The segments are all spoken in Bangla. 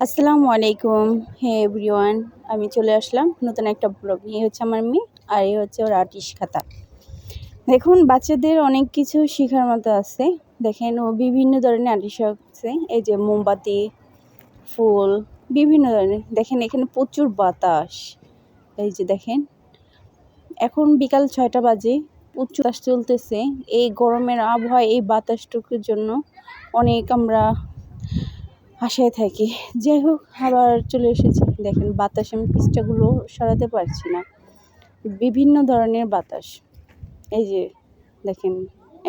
আসসালামু আলাইকুম। হে এভরিওয়ান, আমি চলে আসলাম নতুন একটা ব্লগ নিয়ে। হচ্ছে আমার মেয়ে, আর এই হচ্ছে ওর আর্টিস্ট খাতা। দেখুন, বাচ্চাদের অনেক কিছু শেখার মতো আছে। দেখেন, ও বিভিন্ন ধরনের আর্টিস্ট আছে। এই যে মোমবাতি, ফুল, বিভিন্ন ধরনের। দেখেন এখানে প্রচুর বাতাস। এই যে দেখেন, এখন বিকাল 6টা বাজে, প্রচুর বাতাস চলতেছে। এই গরমের আবহাওয়া, এই বাতাসটুকুর জন্য অনেক আমরা আশায় থাকি। যাই হোক, আবার চলে এসেছি। দেখেন বাতাসে আমি পৃষ্ঠাগুলো সরাতে পারছি না, বিভিন্ন ধরনের বাতাস। এই যে দেখেন,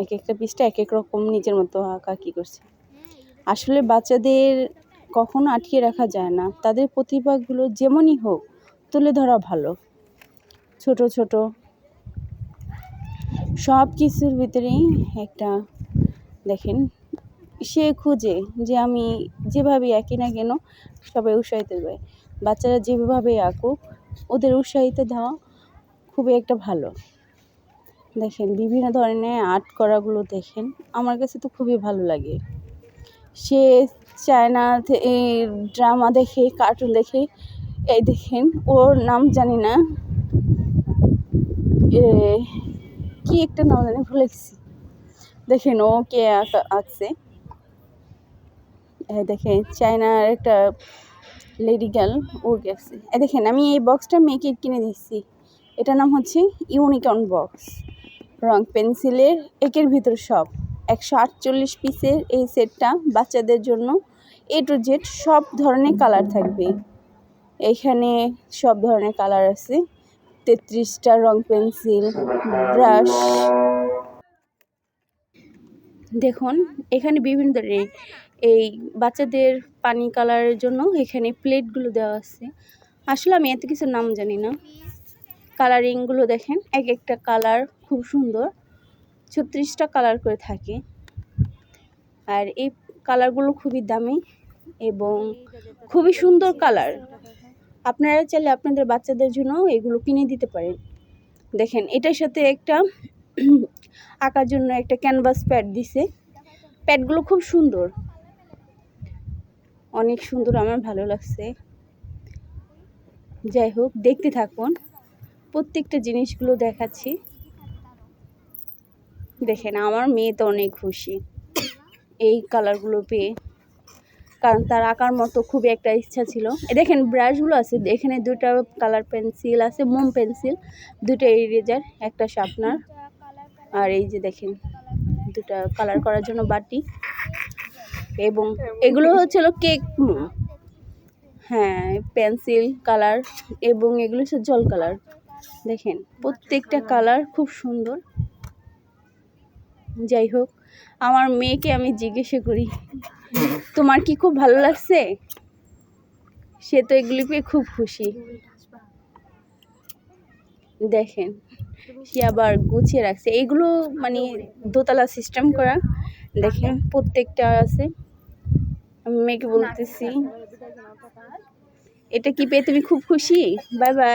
এক একটা পৃষ্ঠা এক এক রকম নিজের মতো আঁকাআঁকি করছে। আসলে বাচ্চাদের কখনো আটকে রাখা যায় না, তাদের প্রতিভাগুলো যেমনই হোক তুলে ধরা ভালো। ছোট ছোট সব কিছুর ভিতরেই একটা দেখেন, সে খুঁজে যে আমি যেভাবে আঁকি না কেন সবাই উৎসাহিত দেয়। বাচ্চারা যেভাবে আঁকুক, ওদের উৎসাহিত দেওয়া খুবই একটা ভালো। দেখেন বিভিন্ন ধরনের আর্ট করাগুলো দেখেন, আমার কাছে তো খুবই ভালো লাগে। সে চায়না ড্রামা দেখে, কার্টুন দেখে। এই দেখেন, ওর নাম জানি না, কি একটা নাম জানি ভুলে গেছি। দেখেন ও কে আঁকছে। দেখেন চায়নার একটা লেডি গার্ল ও গেছে। দেখেন, আমি এই বক্সটা মেয়েকে কিনে দিচ্ছি। এটার নাম হচ্ছে ইউনিকর্ন বক্স। রং পেন্সিলের একের ভিতর সব 148 পিসের এই সেটটা বাচ্চাদের জন্য A to Z সব ধরনের কালার থাকবে। এখানে সব ধরনের কালার আছে, 33টা রং পেন্সিল, ব্রাশ। দেখুন এখানে বিভিন্ন ধরনের এই বাচ্চাদের পানি কালারের জন্য এখানে প্লেটগুলো দেওয়া আছে। আসলে আমি এত কিছু নাম জানি না। কালারিংগুলো দেখেন, এক একটা কালার খুব সুন্দর, 36টা কালার করে থাকে। আর এই কালারগুলো খুবই দামি এবং খুবই সুন্দর কালার। আপনারা চাইলে আপনাদের বাচ্চাদের জন্য এগুলো কিনে দিতে পারেন। দেখেন এটার সাথে একটা আঁকার জন্য একটা ক্যানভাস প্যাড দিছে। প্যাডগুলো খুব সুন্দর, অনেক সুন্দর, আমার ভালো লাগছে। যাই হোক, দেখতে থাকুন, প্রত্যেকটা জিনিসগুলো দেখাচ্ছি। দেখেন আমার মেয়ে তো অনেক খুশি এই কালারগুলো পেয়ে, কারণ তার আঁকার মতো খুবই একটা ইচ্ছা ছিল। দেখেন ব্রাশগুলো আছে, এখানে 2টা কালার পেন্সিল আছে, মোম পেন্সিল, 2টা ইরেজার, একটা শার্পনার, আর এই যে দেখেন 2টা কালার করার জন্য বাটি। এবং এগুলো হচ্ছিল কেক মোম, হ্যাঁ পেন্সিল কালার, এবং এগুলো হচ্ছে জল কালার। দেখেন প্রত্যেকটা কালার খুব সুন্দর। যাই হোক, আমার মেয়েকে আমি জিজ্ঞেস করি তোমার কি খুব ভালো লাগছে, সে তো এগুলি পেয়ে খুব খুশি। দেখেন সে আবার গুছিয়ে রাখছে এগুলো, মানে দোতলা সিস্টেম করা। দেখেন প্রত্যেকটা আছে। আমি মেয়েকে বলতেছি এটা কি পেয়ে তুমি খুব খুশি? Bye bye.